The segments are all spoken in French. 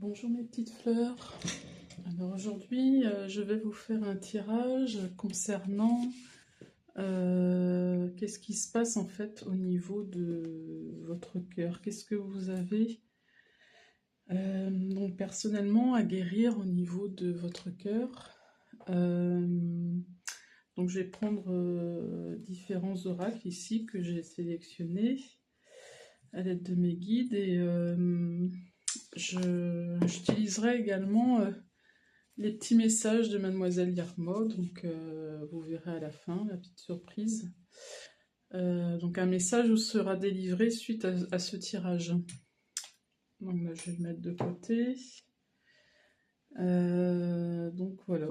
Bonjour mes petites fleurs. Alors aujourd'hui, je vais vous faire un tirage concernant qu'est-ce qui se passe en fait au niveau de votre cœur. Qu'est-ce que vous avez donc personnellement à guérir au niveau de votre cœur. Donc je vais prendre différents oracles ici que j'ai sélectionnés à l'aide de mes guides et j'utiliserai également les petits messages de Mademoiselle Yarmo, donc vous verrez à la fin la petite surprise. Donc un message vous sera délivré suite à ce tirage. Donc là, je vais le mettre de côté. Donc voilà.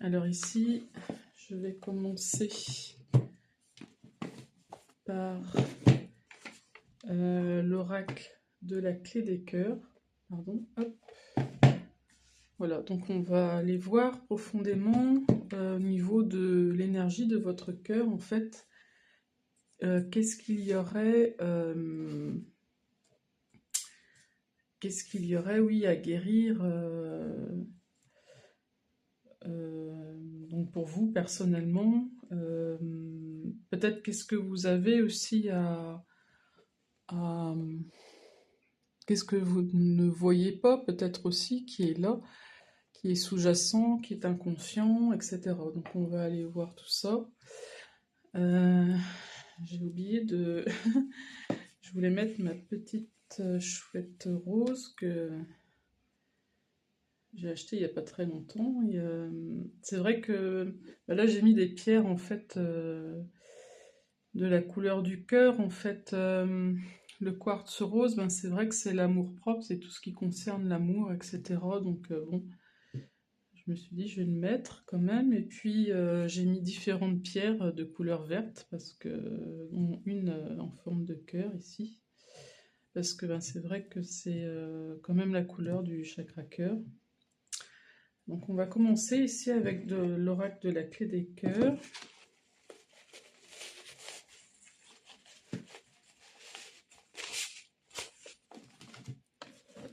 Alors ici, je vais commencer par l'oracle de la clé des cœurs. Pardon, hop. Voilà, donc on va aller voir profondément au niveau de l'énergie de votre cœur, en fait. Qu'est-ce qu'il y aurait, oui, à guérir donc pour vous personnellement. Peut-être qu'est-ce que vous avez aussi à qu'est-ce que vous ne voyez pas, peut-être aussi, qui est là, qui est sous-jacent, qui est inconscient, etc. Donc on va aller voir tout ça. J'ai oublié de... Je voulais mettre ma petite chouette rose que j'ai achetée il n'y a pas très longtemps. C'est vrai que là j'ai mis des pierres en fait de la couleur du cœur. En fait, le quartz rose, ben, c'est vrai que c'est l'amour propre, c'est tout ce qui concerne l'amour, etc. Donc bon... Je me suis dit, je vais le mettre quand même. Et puis, j'ai mis différentes pierres de couleur verte, parce que, dont une en forme de cœur ici. Parce que ben, c'est vrai que c'est quand même la couleur du chakra cœur. Donc, on va commencer ici avec de l'oracle de la clé des cœurs.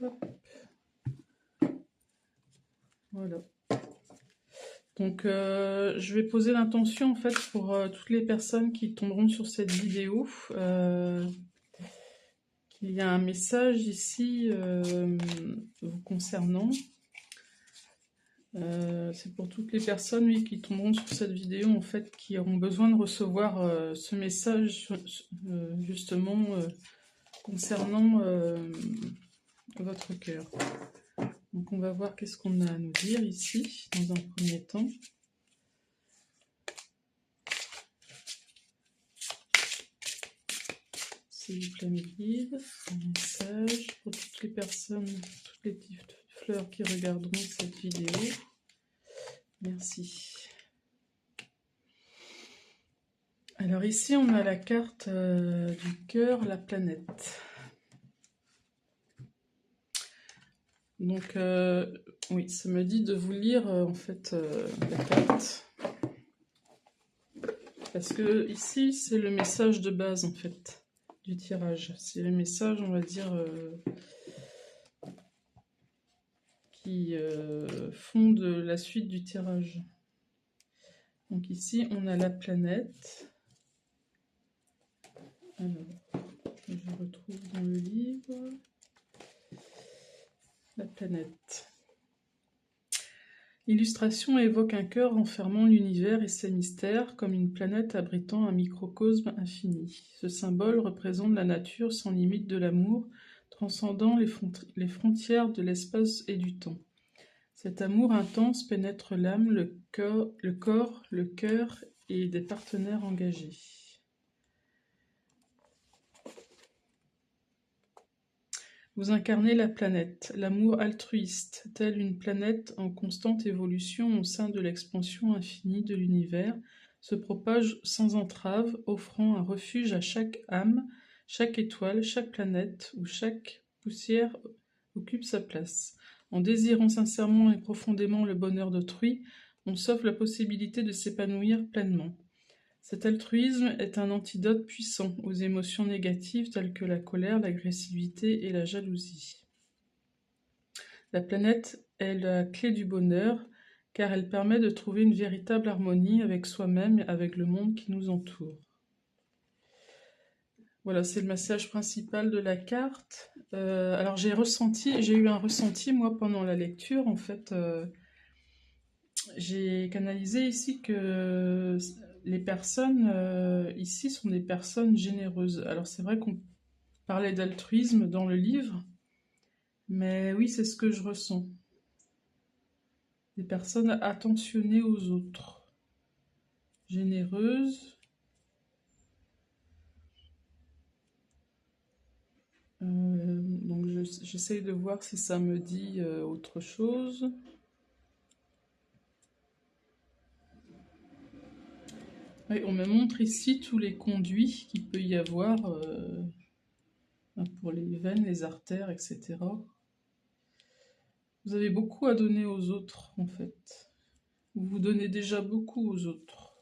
Hop. Voilà. Donc, je vais poser l'intention en fait pour toutes les personnes qui tomberont sur cette vidéo. Qu'il y a un message ici vous concernant. C'est pour toutes les personnes, oui, qui tomberont sur cette vidéo, en fait, qui auront besoin de recevoir ce message justement concernant votre cœur. Donc on va voir qu'est-ce qu'on a à nous dire ici, dans un premier temps. S'il vous plaît, mes guides, un message pour toutes les personnes, toutes les petites fleurs qui regarderont cette vidéo. Merci. Alors ici, on a la carte du cœur, la planète. Donc, oui, ça me dit de vous lire en fait la carte. Parce que ici, c'est le message de base en fait du tirage. C'est le message, on va dire, qui fonde la suite du tirage. Donc ici, on a la planète. Alors, je retrouve dans le livre la planète. L'illustration évoque un cœur renfermant l'univers et ses mystères, comme une planète abritant un microcosme infini. Ce symbole représente la nature sans limite de l'amour, transcendant les frontières de l'espace et du temps. Cet amour intense pénètre l'âme, le corps, le cœur et des partenaires engagés. Vous incarnez la planète, l'amour altruiste, telle une planète en constante évolution au sein de l'expansion infinie de l'univers, se propage sans entrave, offrant un refuge à chaque âme, chaque étoile, chaque planète, où chaque poussière occupe sa place. En désirant sincèrement et profondément le bonheur d'autrui, on s'offre la possibilité de s'épanouir pleinement. Cet altruisme est un antidote puissant aux émotions négatives telles que la colère, l'agressivité et la jalousie. La planète est la clé du bonheur, car elle permet de trouver une véritable harmonie avec soi-même et avec le monde qui nous entoure. Voilà, c'est le message principal de la carte. Alors j'ai eu un ressenti moi pendant la lecture. En fait, j'ai canalisé ici que les personnes ici sont des personnes généreuses. Alors c'est vrai qu'on parlait d'altruisme dans le livre, mais oui, c'est ce que je ressens. Des personnes attentionnées aux autres, généreuses. Donc j'essaye de voir si ça me dit autre chose. Oui, on me montre ici tous les conduits qu'il peut y avoir pour les veines, les artères, etc. Vous avez beaucoup à donner aux autres, en fait. Vous vous donnez déjà beaucoup aux autres.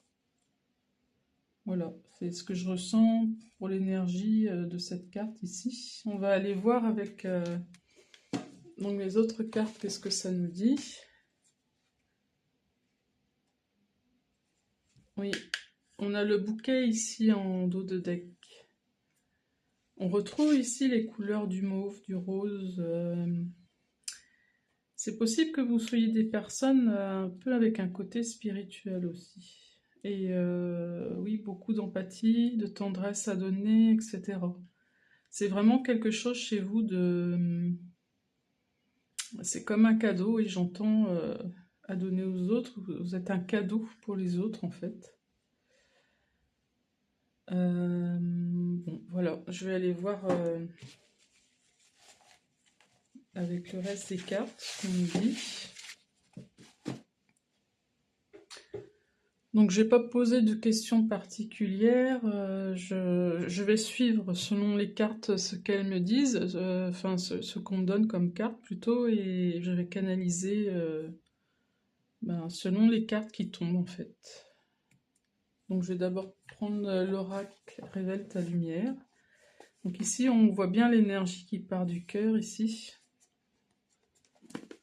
Voilà, c'est ce que je ressens pour l'énergie de cette carte ici. On va aller voir avec donc les autres cartes, qu'est-ce que ça nous dit. Oui, on a le bouquet ici en dos de deck. On retrouve ici les couleurs du mauve, du rose. C'est possible que vous soyez des personnes un peu avec un côté spirituel aussi. Et oui, beaucoup d'empathie, de tendresse à donner, etc. C'est vraiment quelque chose chez vous de... C'est comme un cadeau et j'entends à donner aux autres. Vous êtes un cadeau pour les autres en fait. Bon, voilà, je vais aller voir avec le reste des cartes ce qu'on nous dit. Donc je vais pas poser de questions particulières, je vais suivre selon les cartes ce qu'elles me disent, enfin ce qu'on me donne comme carte plutôt, et je vais canaliser selon les cartes qui tombent en fait. Donc je vais d'abord prendre l'oracle Révèle ta lumière. Donc ici on voit bien l'énergie qui part du cœur ici.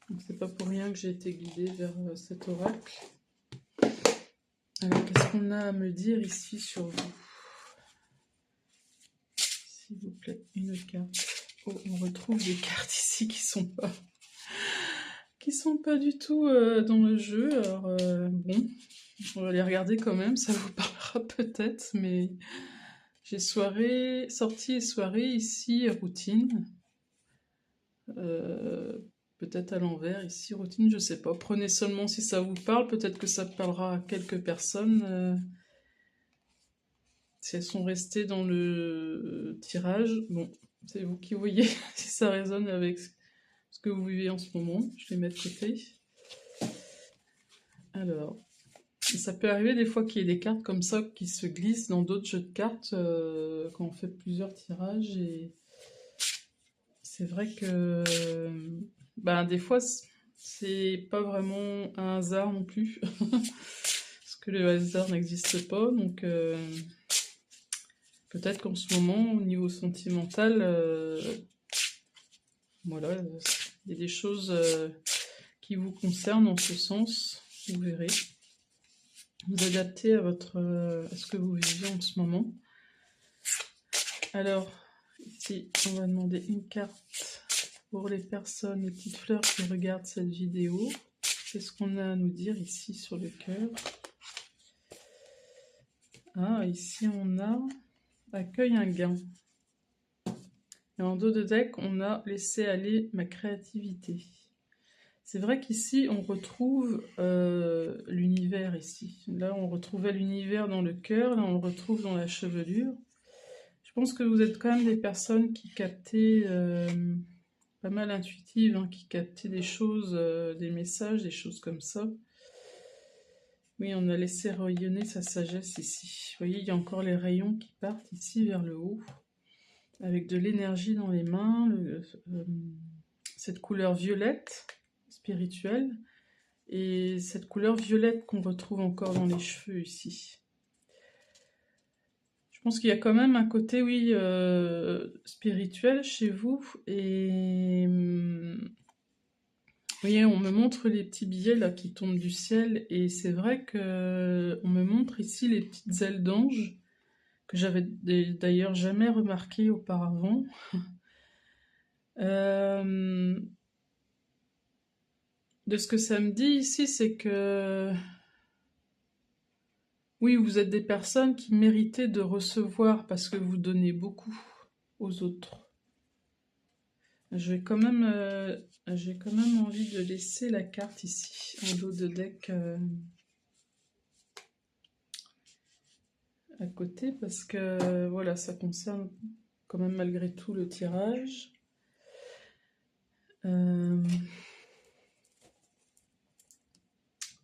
Donc c'est pas pour rien que j'ai été guidée vers cet oracle. Alors qu'est-ce qu'on a à me dire ici sur vous? S'il vous plaît, une carte. Oh, on retrouve des cartes ici qui sont pas du tout dans le jeu. Alors bon, on va les regarder quand même, ça vous parlera peut-être, mais j'ai sortie et soirée ici, routine. Peut-être à l'envers, ici, routine, je sais pas. Prenez seulement si ça vous parle, peut-être que ça parlera à quelques personnes. Si elles sont restées dans le tirage, bon, c'est vous qui voyez si ça résonne avec ce que vous vivez en ce moment. Je les mets de côté. Alors, ça peut arriver des fois qu'il y ait des cartes comme ça qui se glissent dans d'autres jeux de cartes quand on fait plusieurs tirages. Et c'est vrai que des fois, c'est pas vraiment un hasard non plus. Parce que le hasard n'existe pas. Donc, peut-être qu'en ce moment, au niveau sentimental, voilà, il y a des choses qui vous concernent en ce sens. Vous verrez. Vous adaptez à ce que vous vivez en ce moment. Alors, ici, on va demander une carte pour les personnes, les petites fleurs qui regardent cette vidéo. Qu'est-ce qu'on a à nous dire ici sur le cœur? Ah, ici on a accueille un gain. Et en dos de deck, on a laissé aller ma créativité. C'est vrai qu'ici, on retrouve l'univers ici. Là, on retrouvait l'univers dans le cœur, là, on le retrouve dans la chevelure. Je pense que vous êtes quand même des personnes qui captaient, pas mal intuitives, hein, qui captaient des choses, des messages, des choses comme ça. Oui, on a laissé rayonner sa sagesse ici. Vous voyez, il y a encore les rayons qui partent ici vers le haut, avec de l'énergie dans les mains, cette couleur violette, spirituelle, et cette couleur violette qu'on retrouve encore dans les cheveux ici. Je pense qu'il y a quand même un côté, oui, spirituel chez vous, et Oui, on me montre les petits billets là qui tombent du ciel et c'est vrai que on me montre ici les petites ailes d'ange que j'avais d'ailleurs jamais remarquées auparavant. Euh, de ce que ça me dit ici, c'est que oui, vous êtes des personnes qui méritaient de recevoir parce que vous donnez beaucoup aux autres. J'ai quand même envie de laisser la carte ici en dos de deck à côté parce que voilà, ça concerne quand même malgré tout le tirage. Euh,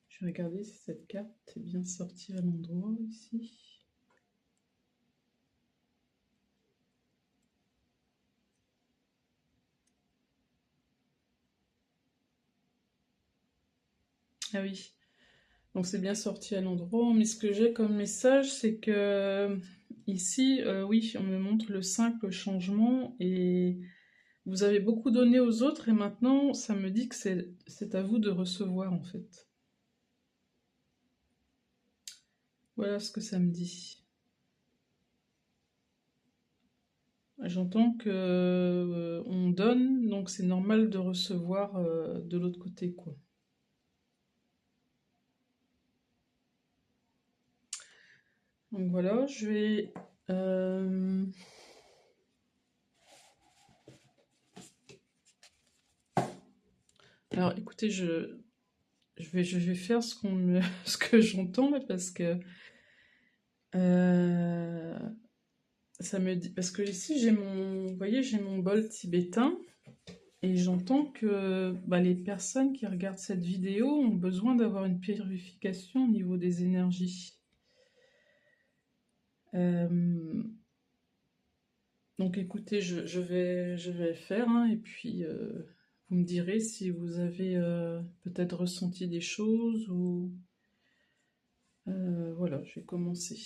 je vais regarder si cette carte est bien sortie à l'endroit ici. Ah oui, donc c'est bien sorti à l'endroit, mais ce que j'ai comme message, c'est que ici, oui, on me montre le simple changement et vous avez beaucoup donné aux autres et maintenant, ça me dit que c'est à vous de recevoir en fait. Voilà ce que ça me dit. J'entends que on donne, donc c'est normal de recevoir de l'autre côté, quoi. Donc voilà, je vais alors écoutez, je vais faire ce qu'on me... ce que j'entends là parce que euh, ça me dit parce que ici j'ai mon vous voyez j'ai mon bol tibétain et j'entends que bah, les personnes qui regardent cette vidéo ont besoin d'avoir une purification au niveau des énergies. Euh, donc écoutez, je vais le faire hein, et puis vous me direz si vous avez peut-être ressenti des choses ou voilà, je vais commencer.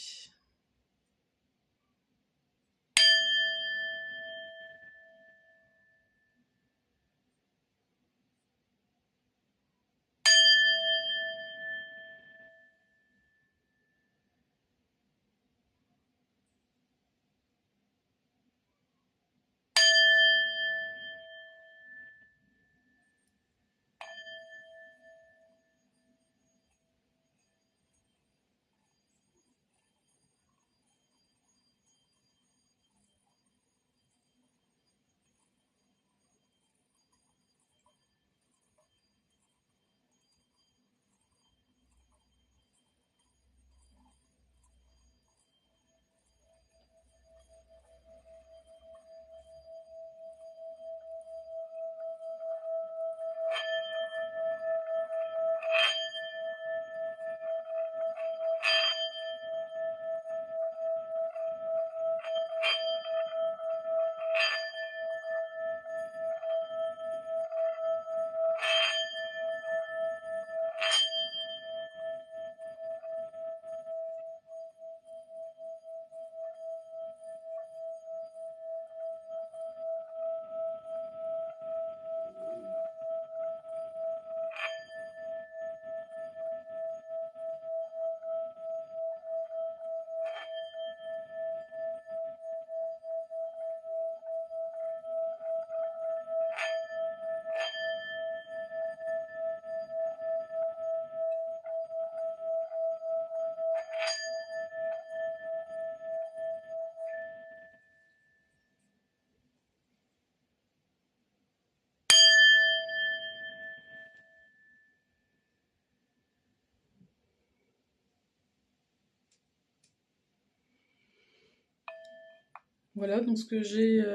Voilà, donc ce que j'ai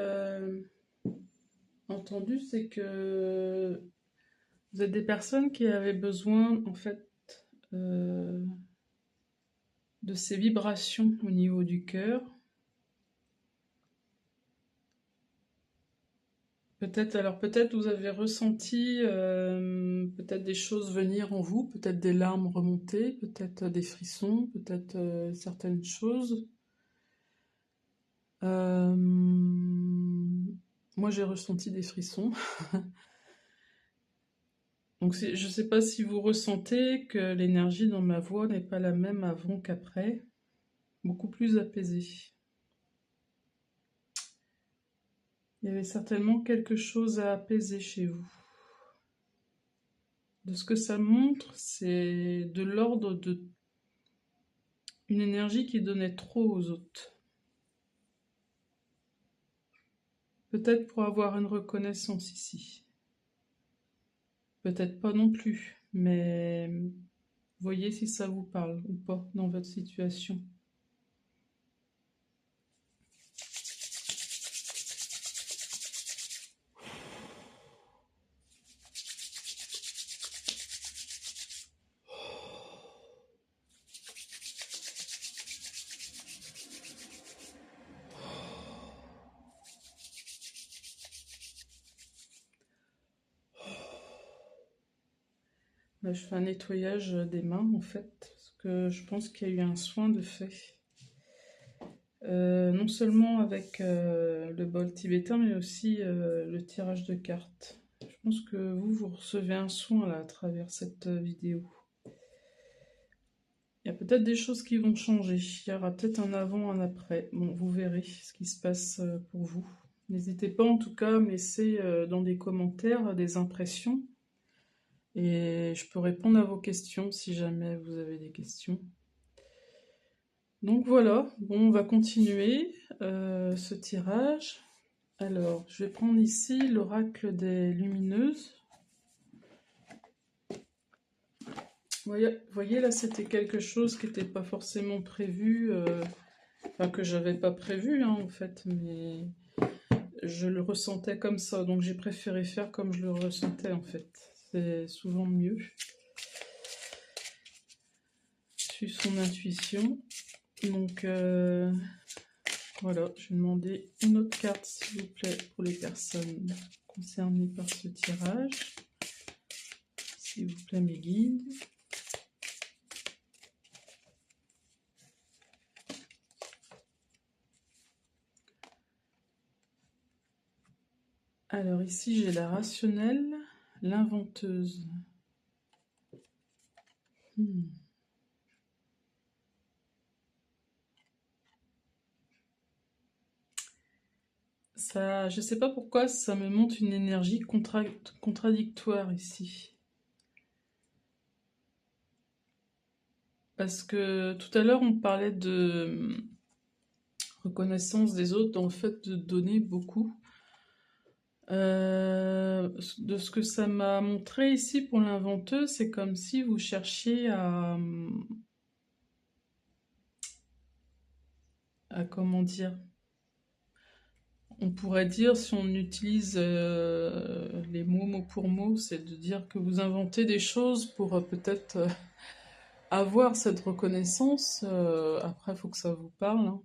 entendu, c'est que vous êtes des personnes qui avaient besoin, en fait, euh, de ces vibrations au niveau du cœur. Peut-être, alors peut-être vous avez ressenti peut-être des choses venir en vous, peut-être des larmes remonter, peut-être des frissons, peut-être certaines choses. Euh, moi, j'ai ressenti des frissons. Donc je ne sais pas si vous ressentez que l'énergie dans ma voix n'est pas la même avant qu'après, beaucoup plus apaisée. Il y avait certainement quelque chose à apaiser chez vous. De ce que ça montre, c'est de l'ordre de une énergie qui donnait trop aux autres. Peut-être pour avoir une reconnaissance ici. Peut-être pas non plus, mais voyez si ça vous parle ou pas dans votre situation. Là, je fais un nettoyage des mains en fait, parce que je pense qu'il y a eu un soin de fait. Non seulement avec le bol tibétain, mais aussi le tirage de cartes. Je pense que vous recevez un soin là à travers cette vidéo. Il y a peut-être des choses qui vont changer. Il y aura peut-être un avant, un après. Bon, vous verrez ce qui se passe pour vous. N'hésitez pas en tout cas à me laisser dans des commentaires des impressions. Et je peux répondre à vos questions si jamais vous avez des questions. Donc voilà, bon, on va continuer ce tirage. Alors, je vais prendre ici l'oracle des lumineuses. Vous voyez là, c'était quelque chose qui n'était pas forcément prévu, enfin que j'avais pas prévu hein, en fait, mais je le ressentais comme ça, donc j'ai préféré faire comme je le ressentais en fait. C'est souvent mieux. Suivre son intuition. Donc voilà, je vais demander une autre carte s'il vous plaît pour les personnes concernées par ce tirage. S'il vous plaît mes guides. Alors ici j'ai la rationnelle, l'inventeuse. Ça, je sais pas pourquoi ça me montre une énergie contradictoire ici. Parce que tout à l'heure on parlait de reconnaissance des autres, dans le fait de donner beaucoup. De ce que ça m'a montré ici pour l'inventeuse, c'est comme si vous cherchiez à comment dire, on pourrait dire, si on utilise les mots mot pour mot, c'est de dire que vous inventez des choses pour peut-être avoir cette reconnaissance. Après, il faut que ça vous parle, hein.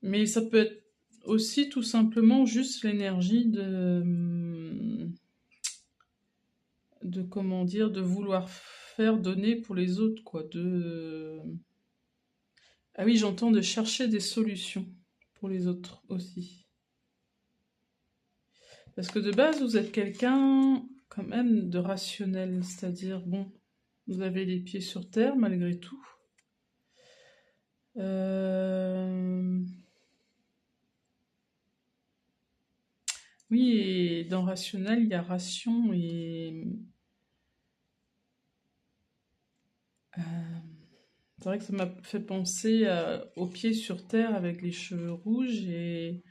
Mais ça peut être aussi tout simplement juste l'énergie de comment dire, de vouloir faire donner pour les autres, quoi. Ah oui, j'entends de chercher des solutions pour les autres aussi. Parce que de base, vous êtes quelqu'un quand même de rationnel, c'est-à-dire, bon, vous avez les pieds sur terre malgré tout. Oui, et dans rationnel, il y a ration et... c'est vrai que ça m'a fait penser aux pieds sur terre avec les cheveux rouges et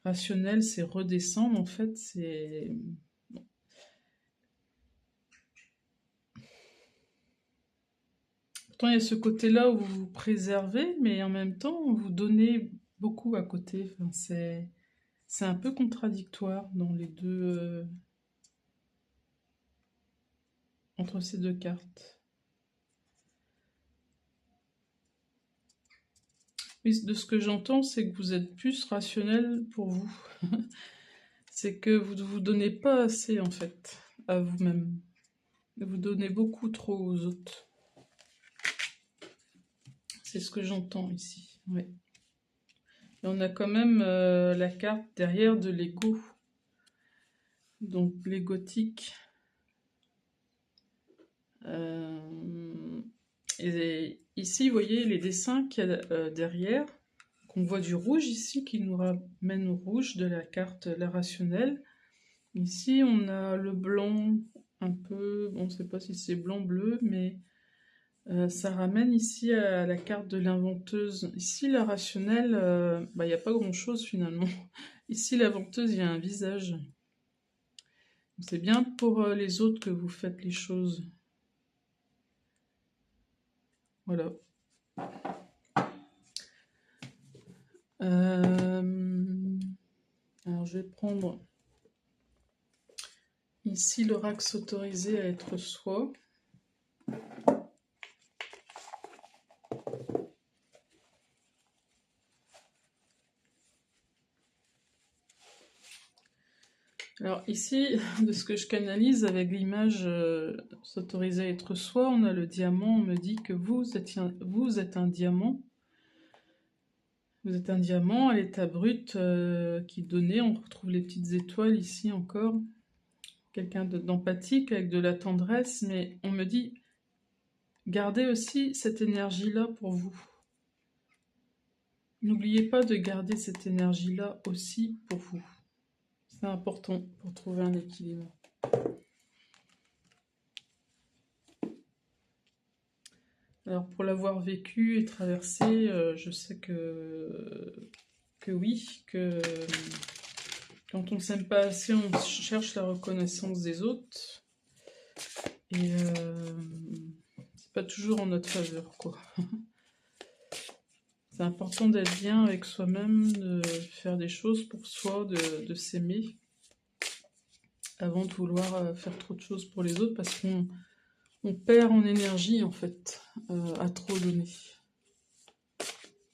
rationnel, c'est redescendre en fait, c'est... Pourtant, il y a ce côté-là où vous vous préservez, mais en même temps, vous donnez beaucoup à côté. Enfin, c'est un peu contradictoire dans les deux, entre ces deux cartes. Oui, de ce que j'entends, c'est que vous êtes plus rationnel pour vous. C'est que vous ne vous donnez pas assez, en fait, à vous-même. Vous donnez beaucoup trop aux autres. C'est ce que j'entends ici. Ouais. Et on a quand même la carte derrière de l'ego. Donc les gothiques. Et ici, vous voyez les dessins qu'il y a derrière. On voit du rouge ici qui nous ramène au rouge de la carte La Rationnelle. Ici, on a le blanc un peu, on ne sait pas si c'est blanc-bleu, mais ça ramène ici à la carte de l'inventeuse. Ici, la rationnelle, il n'y a pas grand-chose finalement. Ici, l'inventeuse, il y a un visage. C'est bien pour les autres que vous faites les choses. Voilà. Alors, je vais prendre ici l'oracle s'autoriser à être soi. Alors ici, de ce que je canalise avec l'image s'autoriser à être soi, on a le diamant, on me dit que vous êtes un diamant. Vous êtes un diamant à l'état brut qui donnait, on retrouve les petites étoiles ici encore. Quelqu'un d'empathique avec de la tendresse, mais on me dit, gardez aussi cette énergie-là pour vous. N'oubliez pas de garder cette énergie-là aussi pour vous. C'est important pour trouver un équilibre. Alors pour l'avoir vécu et traversé, je sais que oui, que quand on s'aime pas assez, on cherche la reconnaissance des autres. Et c'est pas toujours en notre faveur, quoi. C'est important d'être bien avec soi-même, de faire des choses pour soi, de s'aimer, avant de vouloir faire trop de choses pour les autres, parce qu'on perd en énergie, en fait, à trop donner.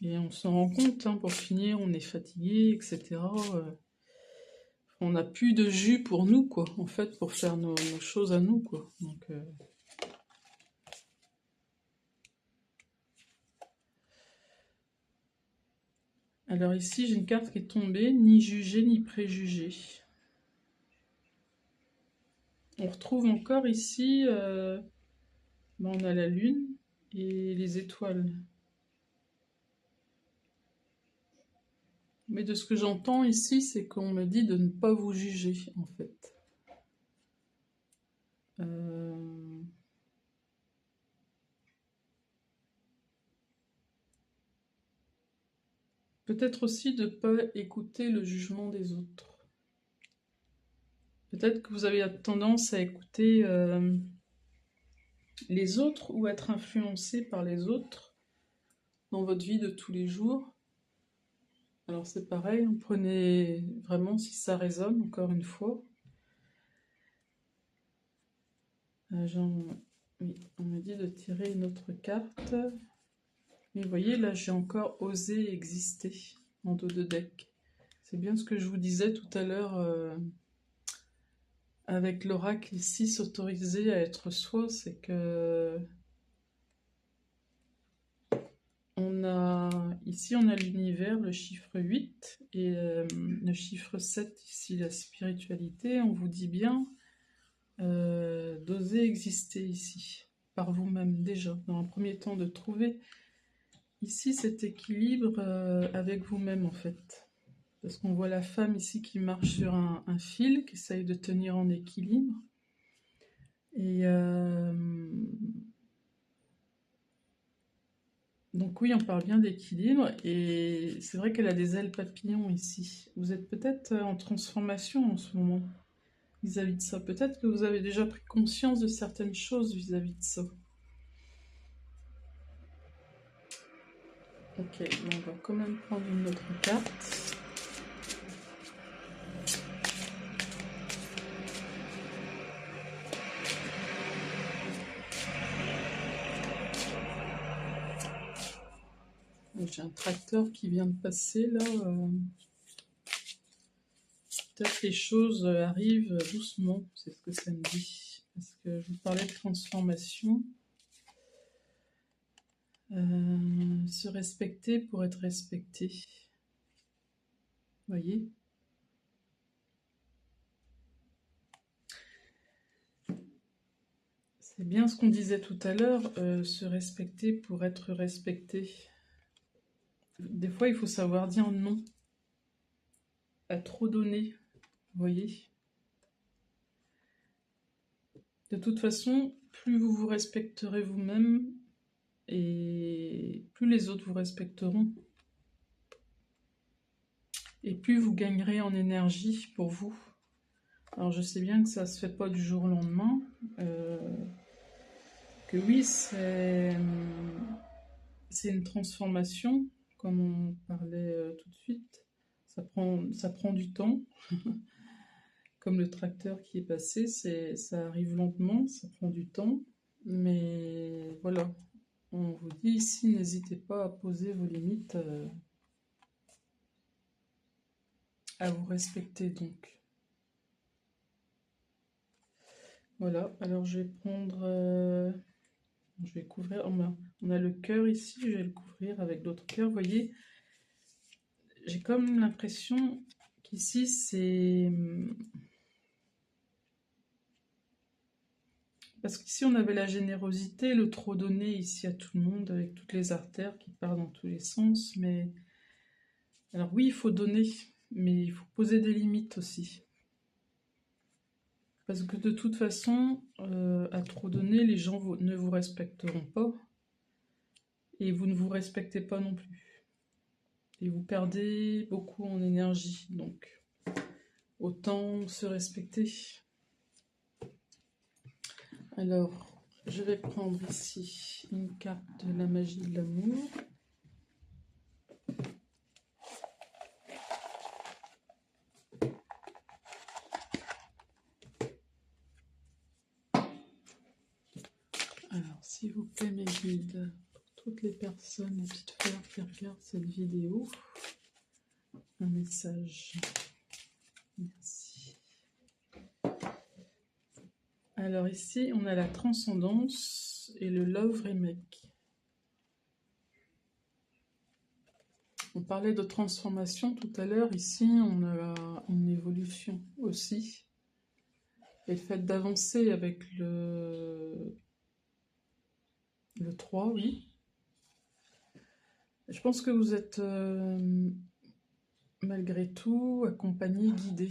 Et on s'en rend compte, hein, pour finir, on est fatigué, etc. On n'a plus de jus pour nous, quoi, en fait, pour faire nos choses à nous, quoi. Donc, alors ici, j'ai une carte qui est tombée, ni jugé, ni préjugé. On retrouve encore ici, on a la lune et les étoiles. Mais de ce que j'entends ici, c'est qu'on me dit de ne pas vous juger, en fait. Peut-être aussi de ne pas écouter le jugement des autres. Peut-être que vous avez tendance à écouter les autres ou être influencé par les autres dans votre vie de tous les jours. Alors c'est pareil, prenez vraiment si ça résonne, encore une fois. Oui, on m'a dit de tirer une autre carte. Et vous voyez, là j'ai encore osé exister en dos de deck. C'est bien ce que je vous disais tout à l'heure avec l'oracle ici, s'autoriser à être soi, c'est que ici on a l'univers, le chiffre 8, et le chiffre 7 ici, la spiritualité. On vous dit bien d'oser exister ici, par vous-même déjà, dans un premier temps, de trouver ici cet équilibre avec vous-même en fait. Parce qu'on voit la femme ici qui marche sur un fil, qui essaye de tenir en équilibre. Et donc oui, on parle bien d'équilibre, et c'est vrai qu'elle a des ailes papillons ici. Vous êtes peut-être en transformation en ce moment vis-à-vis de ça. Peut-être que vous avez déjà pris conscience de certaines choses vis-à-vis de ça. Ok, bon, on va quand même prendre une autre carte. J'ai un tracteur qui vient de passer là. Peut-être les choses arrivent doucement, c'est ce que ça me dit. Parce que je vous parlais de transformation. Se respecter pour être respecté. Vous voyez ? C'est bien ce qu'on disait tout à l'heure, se respecter pour être respecté. Des fois, il faut savoir dire non à trop donner, vous voyez. De toute façon, plus vous vous respecterez vous-même, et plus les autres vous respecteront. Et plus vous gagnerez en énergie pour vous. Alors je sais bien que ça se fait pas du jour au lendemain, que oui, c'est une transformation, comme on parlait tout de suite. Ça prend du temps. Comme le tracteur qui est passé, ça arrive lentement, ça prend du temps. Mais voilà, on vous dit ici, n'hésitez pas à poser vos limites, à vous respecter donc. Voilà, alors je vais prendre... je vais couvrir... On a le cœur ici, je vais le couvrir avec d'autres cœurs. Vous voyez, j'ai comme l'impression qu'ici, c'est... Parce qu'ici, on avait la générosité, le trop donné ici à tout le monde, avec toutes les artères qui partent dans tous les sens. Mais alors oui, il faut donner, mais il faut poser des limites aussi. Parce que de toute façon, à trop donner, les gens ne vous respecteront pas. Et vous ne vous respectez pas non plus. Et vous perdez beaucoup en énergie. Donc, autant se respecter. Alors, je vais prendre ici une carte de la magie de l'amour. Alors, s'il vous plaît, mes guides, pour toutes les personnes, les petites fleurs qui regardent cette vidéo, un message. Merci. Alors ici, on a la transcendance et le love remake. On parlait de transformation tout à l'heure. Ici, on a une évolution aussi. Et le fait d'avancer avec le 3, oui. Je pense que vous êtes malgré tout accompagné, guidé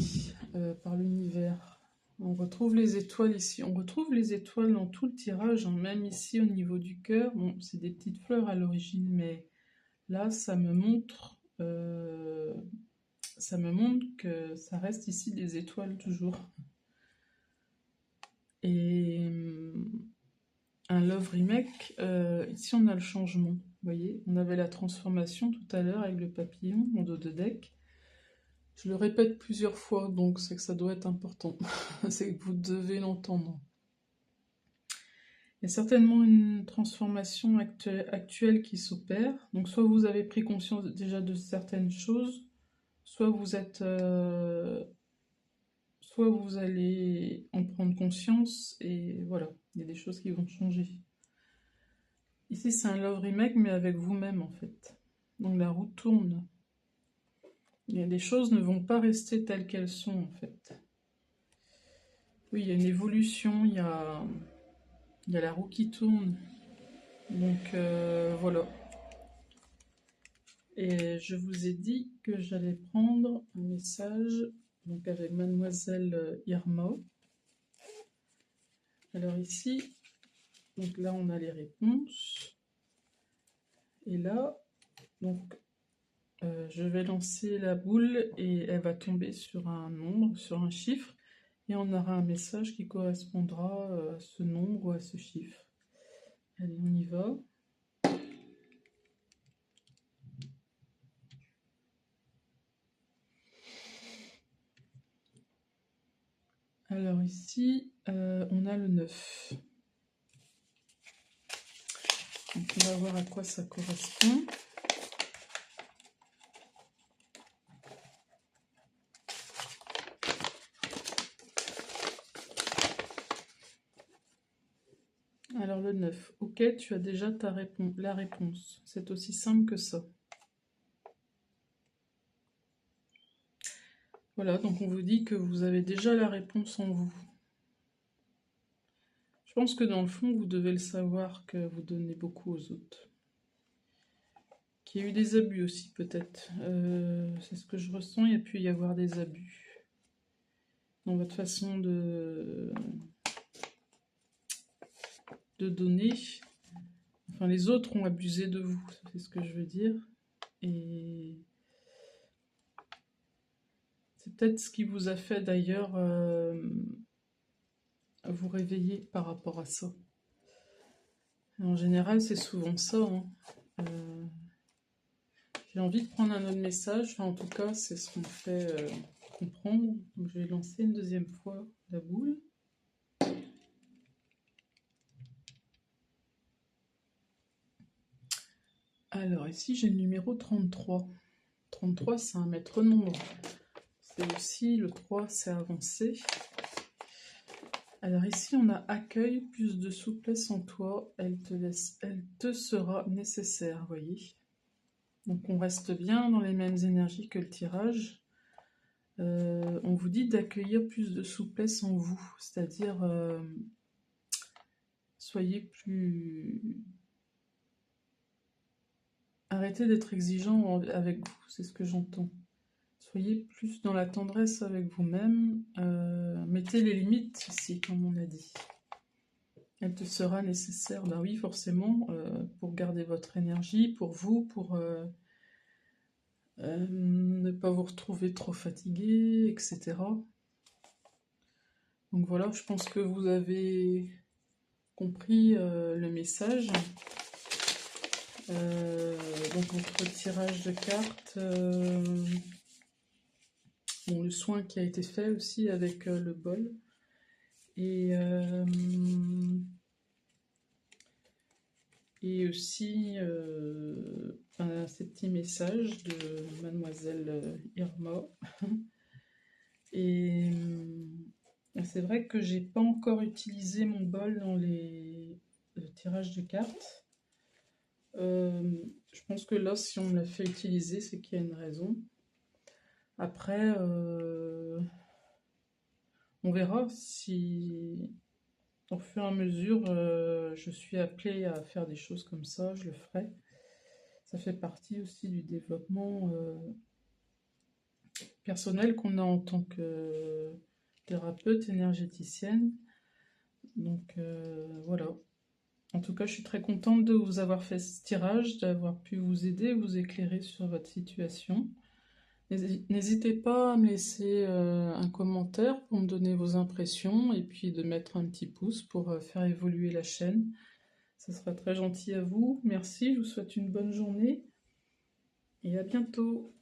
par l'univers. On retrouve les étoiles ici. On retrouve les étoiles dans tout le tirage, hein, même ici au niveau du cœur. Bon, c'est des petites fleurs à l'origine, mais là, ça me montre que ça reste ici des étoiles toujours. Et un love remake, ici on a le changement. Vous voyez, on avait la transformation tout à l'heure avec le papillon en dos de deck. Je le répète plusieurs fois, donc c'est que ça doit être important. C'est que vous devez l'entendre. Il y a certainement une transformation actuelle qui s'opère. Donc soit vous avez pris conscience déjà de certaines choses, soit vous êtes... soit vous allez en prendre conscience et voilà, il y a des choses qui vont changer. Ici c'est un love remake mais avec vous-même en fait. Donc la roue tourne. Les choses ne vont pas rester telles qu'elles sont en fait. Oui, il y a une évolution, il y a la roue qui tourne. Donc voilà. Et je vous ai dit que j'allais prendre un message donc avec Mademoiselle Irma. Alors ici, donc là on a les réponses. Et là, donc je vais lancer la boule et elle va tomber sur un nombre, sur un chiffre. Et on aura un message qui correspondra à ce nombre ou à ce chiffre. Allez, on y va. Alors ici, on a le 9. Donc on va voir à quoi ça correspond. Alors le 9, ok, tu as déjà la réponse. C'est aussi simple que ça. Voilà, donc on vous dit que vous avez déjà la réponse en vous. Je pense que dans le fond, vous devez le savoir que vous donnez beaucoup aux autres. Qu'il y a eu des abus aussi, peut-être. C'est ce que je ressens, il y a pu y avoir des abus dans votre façon de donner. Enfin, les autres ont abusé de vous, c'est ce que je veux dire. Et c'est peut-être ce qui vous a fait d'ailleurs vous réveiller par rapport à ça. En général, c'est souvent ça. Hein. J'ai envie de prendre un autre message. Enfin, en tout cas, c'est ce qu'on me fait comprendre. Donc, je vais lancer une deuxième fois la boule. Alors, ici, j'ai le numéro 33. 33, c'est un maître nombre. C'est aussi le 3, c'est avancé. Alors ici, on a accueil, plus de souplesse en toi, elle te sera nécessaire, voyez. Donc on reste bien dans les mêmes énergies que le tirage. On vous dit d'accueillir plus de souplesse en vous, c'est-à-dire soyez plus... Arrêtez d'être exigeant avec vous, c'est ce que j'entends. Soyez plus dans la tendresse avec vous-même. Mettez les limites ici, comme on a dit. Elle te sera nécessaire, ben oui, forcément, pour garder votre énergie, pour vous, pour ne pas vous retrouver trop fatigué, etc. Donc voilà, je pense que vous avez compris le message. Donc entre tirage de cartes, bon, le soin qui a été fait aussi avec le bol, et aussi ces petits messages de mademoiselle Irma. Et c'est vrai que j'ai pas encore utilisé mon bol dans les tirages de cartes. Je pense que là, si on me l'a fait utiliser, c'est qu'il y a une raison. Après, on verra si au fur et à mesure je suis appelée à faire des choses comme ça, je le ferai. Ça fait partie aussi du développement personnel qu'on a en tant que thérapeute énergéticienne. Donc voilà. En tout cas, je suis très contente de vous avoir fait ce tirage, d'avoir pu vous aider, vous éclairer sur votre situation. N'hésitez pas à me laisser un commentaire pour me donner vos impressions et puis de mettre un petit pouce pour faire évoluer la chaîne. Ça sera très gentil à vous. Merci, je vous souhaite une bonne journée et à bientôt.